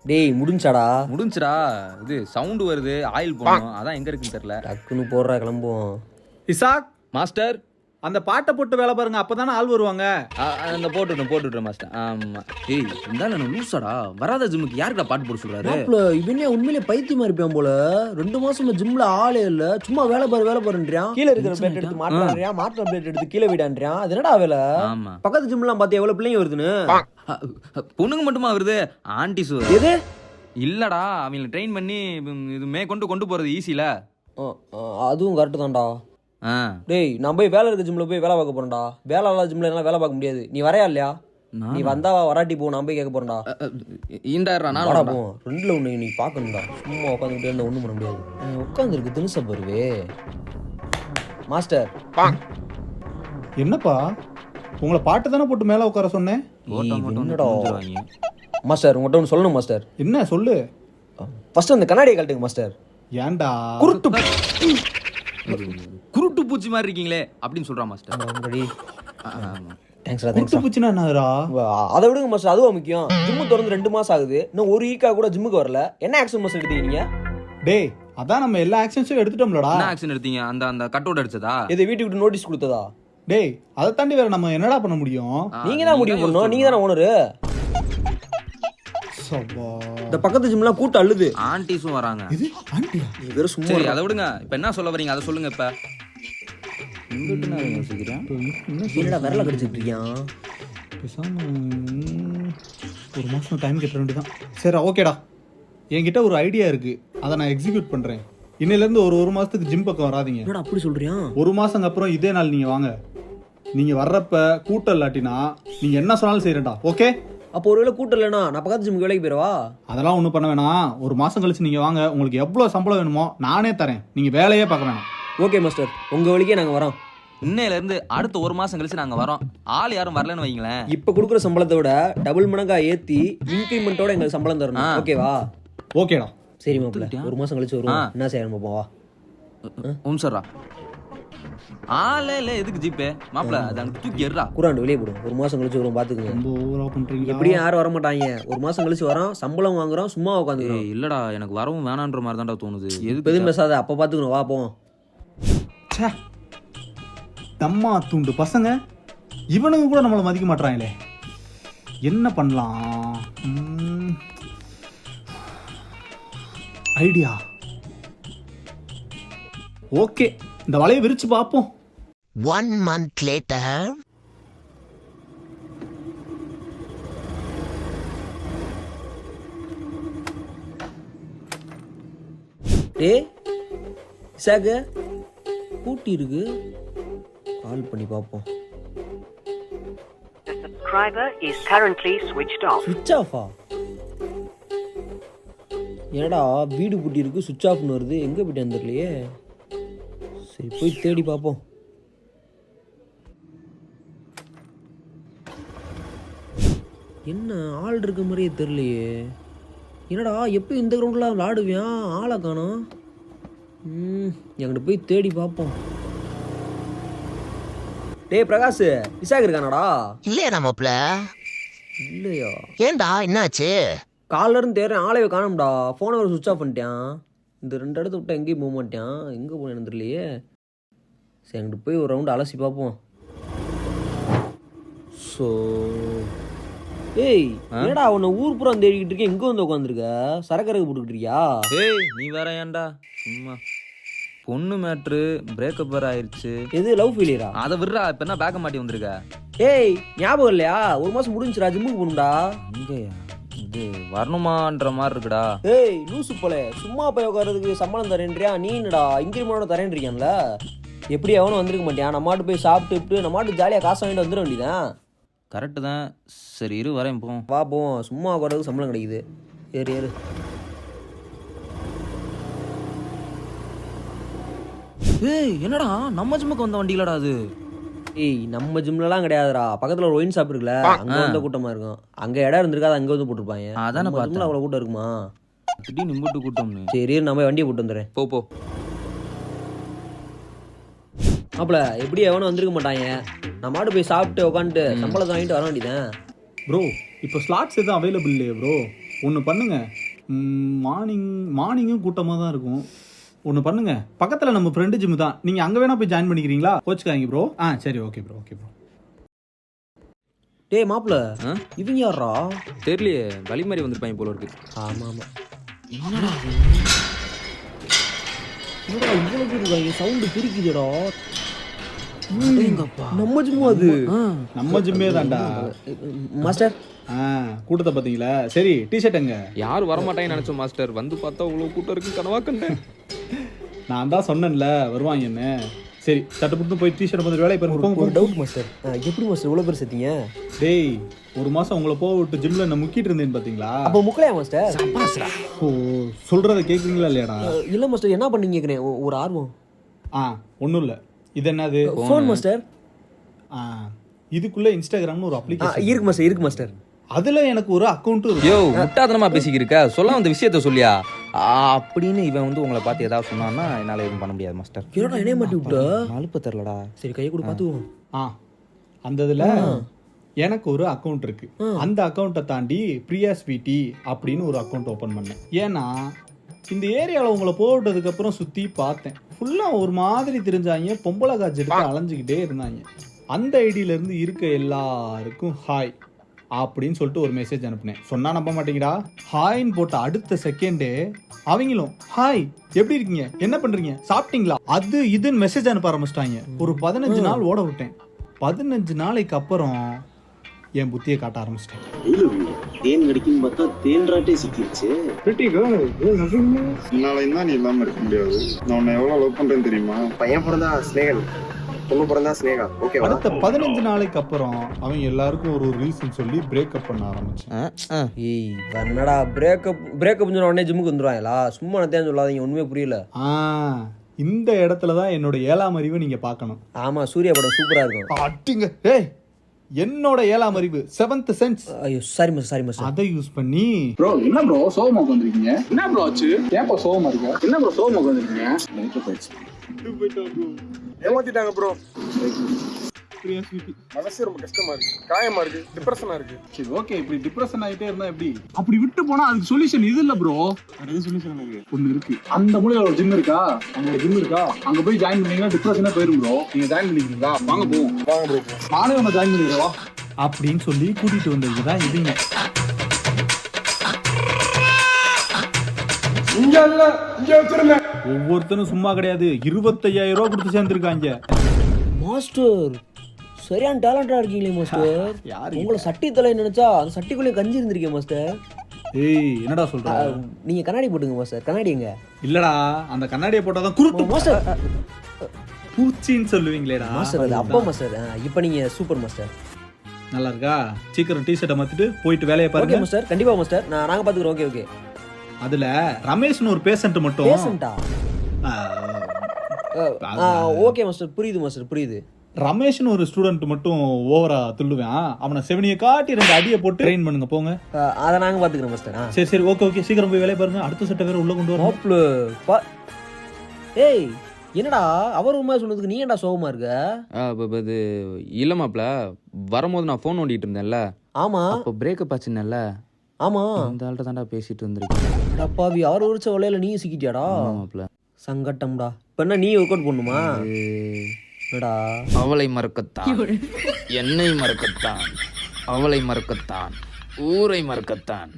டேய் முடிஞ்சுடா. இது சவுண்ட் வருது, ஆயில் போடணும். அதான் எங்க இருக்குன்னு தெரியல. டக்குன்னு போடுறா கிளம்புவோம். இசாக், மாஸ்டர் அந்த பாட்டை போட்டு வேலை பாருங்க, அப்பதானே ஆள் வருவாங்க. அந்த போட்டுவிட்றேன் மாஸ்டர். ஆமா. ஏய் இருந்தாலும் நான் லூசாடா. வராத ஜிம்முக்கு யாருக்கா பாட்டு போட சொல்றாரு? மாப்ள இவனே உண்மையிலே பைத்தியமா இருப்பான் போல. 2 மாசமா ஜிம்ல ஆளே இல்ல, சும்மா வேலை பாருன்றான். கீழே இருக்கிற பிளேட் எடுத்து மாட்டான்றான், மாட்டுற பிளேட் எடுத்து கீழே விடான்றான். அது என்னடா வேலை? ஆமா. பக்கத்து ஜிம்லாம் பார்த்து எவ்வளவு பிள்ளைங்க வருதுன்னு. பொண்ணுங்க மட்டுமா வருது? ஆன்டி சு எது இல்லடா, அவங்களை ட்ரெயின் பண்ணி இது கொண்டு போறது ஈஸில. அதுவும் கரெக்ட் தான்டா. டேய் நான் போய் வேலை இருக்க ஜிம்ல போய் வேலை பார்க்க போறேன்டா. வேலை இல்லாத ஜிம்ல எல்லாம் வேலை பார்க்க முடியாது. நீ வரையா இல்லையா? நீ வந்தா வராட்டி போ, நான் போய் கேட்க போறேன்டா. இந்தாரா நான் வாடா போ. 2ல 1 நீ பார்க்கணும்டா. சும்மா உட்காந்துக்கிட்டே இருந்தா ஒன்றும் பண்ண முடியாது. உட்காந்துருக்கு தினுசா பருவே. மாஸ்டர் என்னப்பா, உங்களை பாட்டு தானே போட்டு மேல உட்கார சொன்னேன். என்னடா மாஸ்டர், உங்கள்கிட்ட ஒன்று சொல்லணும் மாஸ்டர். என்ன சொல்லு. ஃபர்ஸ்ட் அந்த கண்ணாடியை கழட்டுங்க மாஸ்டர். ஏன்டா குருட்டு பூச்சி மாதிரி இருக்கீங்களே அப்படின்னு சொல்றா மாஸ்டர். குருட்டு பூச்சினா என்னடா? அதை விடுங்க மாஸ்டர், அதுவும் முக்கியம். ஜிம்மு திறந்து 2 மாசம் ஆகுது, இன்னும் ஒரு வீக்கா கூட ஜிம்முக்கு வரல. என்ன ஆக்ஷன் மாஸ்டர் எடுத்தீங்க நீங்க? டேய் அதான் நம்ம எல்லா ஆக்ஷன்ஸும் எடுத்துட்டோம்லடா. என்ன ஆக்ஷன் எடுத்தீங்க? அந்த கட்டோட அடிச்சதா? இது வீட்டுக்கு விட்டு நோட்டீஸ் கொடுத்ததா? டேய் அதை தாண்டி வேற நம்ம என்னடா பண்ண முடியும்? நீங்க தான் முடிவு பண்ணணும், நீங்க தானே ஓனரு. இந்த பக்கத்து ஜிம்லாம் கூட்டம் அள்ளுது. ஆன்டிஸும் வராங்க. இது ஆன்ட்டியா? நீ வேற சும்மா சரி அதை விடுங்க. இப்ப என்ன சொல்ல வரீங்க அதை சொல்லுங்க. இப்ப என்னடா விரல கடிச்சிட்டு இருக்கியான்? பேசாம ஒரு மாசம் டைம் கேட்ட வேண்டியதான். சரி ஓகேடா, என்கிட்ட ஒரு ஐடியா இருக்கு, அதை நான் எக்ஸிக்யூட் பண்றேன். இன்னையிலேருந்து ஒரு மாசத்துக்கு ஜிம் பக்கம் வராதீங்க. என்னடா அப்படி சொல்றியா? 1 மாசங்க அப்புறம் இதே நாள் நீங்க வாங்க. நீங்க வர்றப்ப கூட்டம் இல்லாட்டினா நீங்க என்ன சொன்னாலும் செய்யறேன்டா. ஓகே? அப்போ ஒருவேளை கூட்டம் இல்லைனா நான் பக்கத்து ஜிம்முக்கு வேலைக்கு போயிடவா? அதெல்லாம் ஒன்றும் பண்ண வேணாம். 1 மாசம் கழிச்சு நீங்க வாங்க, உங்களுக்கு எவ்வளவு சம்பளம் வேணுமோ நானே தரேன். நீங்க வேலையே பார்க்க வேணாம். ஓகே மாஸ்டர், உங்க வழிக்கே நாங்க வரோம். இன்னையில இருந்து அடுத்த 1 மாசம் கழிச்சு நாங்க வரோம். ஆள் யாரும் வரலன்னு வைங்களேன். இப்ப கொடுக்குற சம்பளத்தை விட டபுள் மடங்கா ஏத்தி இன்கிரிமெண்டோட எங்களுக்கு சம்பளம் தரணும். ஓகேவா? ஓகேடா. சரி மாப்பிள்ள, 1 மாசம் கழிச்சு வருவோம். என்ன செய்யணும் பாப்பா? சொல்றா ஆளே இல்ல, எதுக்கு ஜிப்பே மாப்பிள்ள? அது அங்க தூக்கி எறா. குரான் வெளியே போடும். 1 மாசம் கழிச்சு வரும், பாத்துக்கங்க. ரொம்ப ஓவரா பண்றீங்க. எப்படியும் யாரும் வர மாட்டாங்க. 1 மாசம் கழிச்சு வரோம், சம்பளம் வாங்குறோம், சும்மா உட்காந்து. இல்லடா எனக்கு வரவும் வேணான்ற மாதிரி தான்டா தோணுது. எதுக்கு எதுவும் பேசாத, அப்ப பாத்துக்கணும். வா போவோம். தம்மா துண்டு பசங்க, இவனுங்க கூட நம்மளை மதிக்க மாட்டாங்களே. என்ன பண்ணலாம்? ஐடியா. ஓகே, இந்த வலையை விரிச்சு பார்ப்போம். 1 month later. டேய் இசாக்கு, கூட்டி இருக்கு, கால் பண்ணி பார்ப்போம். The subscriber is currently switched off. சுவிட்ச் ஆஃபா? என்னடா வீடு பூட்டி இருக்கு, சுவிட்ச் ஆஃப்னு வருது. எங்க போயிட்டு வந்துடலையே. சரி போய் தேடி பார்ப்போம். என்ன ஆள் இருக்க மாதிரியே தெரியலையே. என்னடா எப்போ இந்த கிரவுண்டில் விளாடுவியான், ஆளை காணோம். எங்கிட்ட போய் தேடி பார்ப்போம். டேய் பிரகாஷ், இசாக் இருக்கானடா? இல்லையா நம்மப்ல? இல்லையா? ஏன்டா என்னாச்சு? காலைல இருந்து தேடுறேன், ஆளையே காணும்டா. ஃபோனை ஒரு சுவிட்ச் ஆஃப் பண்ணிட்டான். இந்த 2 இடத்த விட்டா எங்கேயும் போக மாட்டான். எங்கே போனேன்னு தெரியலையே. சரி எங்கிட்ட போய் ஒரு ரவுண்டு அலசி பார்ப்போம். ஸோ ஏய் என்னடா உன்னை ஊர் புறம் தேடிக்கிட்டு இருக்கேன், எங்கே வந்து உட்காந்துருக்க? சரக்கரகு போட்டுக்கிட்டு இருக்கியா? ஏய் நீ வேற ஏன்டா சும்மா. பொண்ணு மேட்ரு பிரேக்கப் வேற ஆயிடுச்சு. எது லவ் ஃபெயிலியரா? அதை விடுறா. இப்ப என்ன பேக்க மாட்டி வந்திருக்க? ஏய் ஞாபகம் இல்லையா? 1 மாசம் முடிஞ்சுடா, ஜிம்முக்கு போகணும்டா. இங்கயா இது வரணுமான்ற மாதிரி இருக்குடா. ஏய் லூசு போல, சும்மா போய் உட்காரதுக்கு சம்பளம் தரேன்றியா? நீ என்னடா இன்கிரிமெண்டோட தரேன்றியான்ல? எப்படி எவனும் வந்திருக்க மாட்டியான். நம்மாட்டு போய் சாப்பிட்டு நம்மாட்டு ஜாலியாக காசு வாங்கிட்டு வந்துட வேண்டியதான். கரெக்டு தான். சரி இரு வரேன். போ வா போவோம். சும்மா உட்காரதுக்கு சம்பளம் கிடைக்குது. ஏறு ஏறு. ஏய் என்னடா நம்ம ஜிம்முக்கு வந்த வண்டியிலடா அது? ஏய் நம்ம ஜிம்லலாம் கிடையாதுடா. பக்கத்துல ஒரு ஒயின் ஷாப் இருக்குல்ல, அங்க வந்து கூட்டமா இருக்கும். அங்க இடம் இருந்திருக்காது, அங்க வந்து போட்டுருப்பாங்க. அதானே பார்த்தேன். அவ்வளவு கூட்டம் இருக்குமா? திடீர்னு நிம்பிட்டு கூட்டம்னு. சரி நம்ம வண்டியை போட்டு வந்துடுறேன். போ போ. மாப்பிள எப்படி எவனும் வந்திருக்க மாட்டாங்க. நம்மாட்டு போய் சாப்பிட்டு உட்காந்துட்டு சம்பளத்தை வாங்கிட்டு வர வேண்டியதான். ப்ரோ இப்போ ஸ்லாட்ஸ் எதுவும் அவைலபிள் இல்லையே ப்ரோ? ஒன்று பண்ணுங்க, மார்னிங்கும் கூட்டமாக தான் இருக்கும். ஒன்று பண்ணுங்க, பக்கத்தில் நம்ம ஃப்ரெண்டு ஜிம் தான், நீங்கள் அங்கே வேணா போய் ஜாயின் பண்ணிக்கிறீங்களா? கோச்சுக்காங்க ப்ரோ. சரி, ஓகே ப்ரோ. டேய் மாப்பிள்ள, இவங்க யாரா? தெரியலையே, வழி மாதிரி வந்திருப்பாங்க போல இருக்கு. ஆமா என்னடா இவ்வளவு பேர் இருக்காங்க, சவுண்டு பிரிக்குதுடா. நம்ம ஜிம்மு அது. நம்ம ஜிம்மே தான்டா மாஸ்டர். கூட்டத்தை பார்த்தீங்களா? சரி, டிஷர்ட் எங்க? யாரும் வரமாட்டாங்கன்னு நினைச்சோம் மாஸ்டர், வந்து பார்த்தா அவ்வளோ கூட்டம் இருக்கு, கனவா கண்டேன். நான் தான் சொன்னேன்ல வருவாங்கன்னு. சரி, சட்டப்பட்டு போய் டிஷர்ட் பார்த்து வேலையை பாருங்க. ஒரு டவுட் மாஸ்டர், எப்படி மாஸ்டர் இவ்வளோ பேர் சேர்த்தீங்க? டேய், ஒரு மாசம் உங்களை போக விட்டு ஜிம்ல நான் முக்கிட்டு இருந்தேன்னு பாத்தீங்களா? அப்போ முக்கலையா மாஸ்டர்? ஓ, சொல்றத கேக்குறீங்களா இல்லையாடா? இல்ல மாஸ்டர், என்ன பண்ணீங்க கேக்குறேன், ஒரு ஆர்வம். ஒன்றும் இல்லை. இது என்னது? Phone master. இதுக்குள்ள இன்ஸ்டாகிராம்னு ஒரு அப்ளிகேஷன் இருக்கு மாஸ்டர். அதுல எனக்கு ஒரு அக்கௌண்ட் இருக்கு. யோ, முட்டாதனமா பேசிக்கிருக்க, சொல்ல வந்த விஷயத்த சொல்லியா அப்படின்னு இவன் வந்து உங்களை பார்த்து ஏதாவது சொன்னான்னா என்னால எதுவும் பண்ண முடியாது மாஸ்டர். என்னடா என்னைய மாட்டி விட்ட? அலுப்ப தெரியலடா. சரி, கையை கூட பார்த்துவோம். அந்த இதுல எனக்கு ஒரு அக்கௌண்ட் இருக்கு. அந்த அக்கௌண்ட்டை தாண்டி பிரியா ஸ்வீட்டி அப்படின்னு ஒரு அக்கௌண்ட் ஓபன் பண்ணேன். ஏன்னா இந்த ஏரியாவில் உங்களை போட்டதுக்கு அப்புறம் சுற்றி பார்த்தேன், ஃபுல்லாக ஒரு மாதிரி தெரிஞ்சாங்க, பொம்பளை காட்சி எடுத்து அலைஞ்சிக்கிட்டே இருந்தாங்க. அந்த ஐடியிலேருந்து இருக்க எல்லாருக்கும் ஹாய் அப்படின்னு சொல்லிட்டு ஒரு மெசேஜ் அனுப்புனேன். சொன்னா நம்ப மாட்டேங்கடா, ஹாய்ன்னு போட்ட அடுத்த செகண்டே அவங்களும் ஹாய் எப்படி இருக்கீங்க, என்ன பண்றீங்க, சாப்பிட்டீங்களா, அது இதுன்னு மெசேஜ் அனுப்ப ஆரம்பிச்சிட்டாங்க. ஒரு 15 நாள் ஓட விட்டேன். 15 நாளைக்கு அப்புறம் என் புத்தியை காட்ட ஆரம்பிச்சிட்டேன். தேன் கடிக்கும் பார்த்தா தேன் ராட்டே சிக்கிடுச்சு. என்னாலையும் தான் நீ இல்லாம இருக்க முடியாது. நான் உன்னை எவ்வளவு லவ் பண்றேன்னு தெரியுமா? பையன் பிறந்தா ஸ்னேகன், பொண்ணு பிறந்தா ஸ்னேகா. ஓகே, அடுத்த 15 நாளைக்கு அப்புறம் அவங்க எல்லாருக்கும் ஒரு ரீசன் சொல்லி பிரேக்கப் பண்ண ஆரம்பிச்சேன். ஏய் என்னடா பிரேக்கப் சொன்ன உடனே ஜிம்முக்கு வந்துடுவாங்களா? சும்மா நத்தையான்னு சொல்லாதீங்க, ஒண்ணுமே புரியல. இந்த இடத்துல தான் என்னோட 7ஆம் அறிவை நீங்க பார்க்கணும். ஆமா, சூர்யா படம் சூப்பரா இருக்கும். அட்டிங்க. ஏய், என்னோட 7ஆம் அறிவு, 7th சென்ஸ். ஐயோ சாரி மாஸ்டர். அதை யூஸ் பண்ணி ப்ரோ, என்ன ப்ரோ சோகமா உட்காந்துருக்கீங்க? என்ன ப்ரோ ஆச்சு? ஏன் ப்ரோ சோகமா இருக்க? என்ன ப்ரோ சோகமா உட்காந்துருக்கீங்க? ஏமாத்திட்டாங்க ப்ரோ. மனசு ரொம்ப கஷ்டமா இருக்கு, காயமா இருக்கு, டிப்ரெஷனா இருக்கு. சரி, ஓகே, இப்படி டிப்ரெஷன் ஆகிட்டே இருந்தா எப்படி? அப்படி விட்டு போனா அதுக்கு சொல்யூஷன் இது இல்ல ப்ரோ. அது சொல்யூஷன் ஒண்ணு இருக்கு. அந்த மூலையில ஒரு ஜிம் இருக்கா, அங்க ஜிம் இருக்கா, அங்க போய் ஜாயின் பண்ணீங்கன்னா டிப்ரெஷனே போயிடும் ப்ரோ. நீங்க ஜாயின் பண்ணிக்கிறீங்களா? வாங்க போவோம். வாங்க ப்ரோ, நானே உன்னை ஜாயின் பண்ணிக்கிறவா அப்படின்னு சொல்லி கூட்டிட்டு வந்ததுதான் இவங்க. இங்க இல்ல, இங்க வச்சிருங்க. ஒவ்வொருத்தரும் சும்மா கிடையாது, 25,000 ரூபாய் கொடுத்து சேர்ந்துருக்காங்க. மாஸ்டர் சரியான டேலண்டா இருக்கீங்களே மாஸ்டர். உங்களை சட்டி தலை நினைச்சா அந்த சட்டிக்குள்ளே கஞ்சி இருந்திருக்கேன் மாஸ்டர். ஏய், என்னடா சொல்ற? நீங்க கண்ணாடி போட்டுங்க மாஸ்டர். கண்ணாடி எங்க? இல்லடா, அந்த கண்ணாடியை போட்டாதான் குருட்டு மாஸ்டர் பூச்சின்னு சொல்லுவீங்களேடா மாஸ்டர். அது அப்பா மாஸ்டர். இப்போ நீங்க சூப்பர் மாஸ்டர். நல்லா இருக்கா? சீக்கிரம் டிஷர்ட்டை மாத்திட்டு போயிட்டு வேலையை ஓகே பாருங்க மாஸ்டர். கண்டிப்பா மாஸ்டர், நாங்க பாத்துக்கிறோம். Okay okay. அதுல ரமேஷ்னு ஒரு பேஷண்ட் மட்டும். பேஷண்டா? ஓகே மாஸ்டர், புரியுது மாஸ்டர், புரியுது. ரமேஷ்னு ஒரு ஸ்டூடெண்ட் மட்டும் ஓவரா துள்ளுவேன். அவனை செவனியை காட்டி 2 அடியை போட்டு ட்ரெயின் பண்ணுங்க போங்க. அதை நாங்க பாத்துக்கிறோம் மாஸ்டர். சரி சரி, ஓகே, சீக்கிரம் போய் வேலையை பாருங்க. அடுத்த சட்டை வேற உள்ள கொண்டு வரணும். ஏய், என்னடா அவர் உண்மையா சொன்னதுக்கு நீ ஏன்டா சோகமா இருக்க? இது இல்ல மாப்ள, வரும்போது நான் ஃபோன் நோண்டிட்டு இருந்தேன்ல. ஆமா, அப்போ பிரேக்கப் ஆச்சுன்னல்ல. ஆமா, அந்த ஆள்கிட்ட தான்டா பேசிட்டு இருந்திருக்கேன். அடப்பாவி, அவர் உரிச்ச வலையில நீ சிக்கிட்டியாடா? மாப்ள சங்கட்டம்டா. இப்ப என்ன நீ ஒர்க் அவுட் பண்ணுமா? என்னடா, அவளை மறக்கத்தான், என்னை மறக்கத்தான், அவளை மறக்கத்தான், ஊரை மறக்கத்தான்.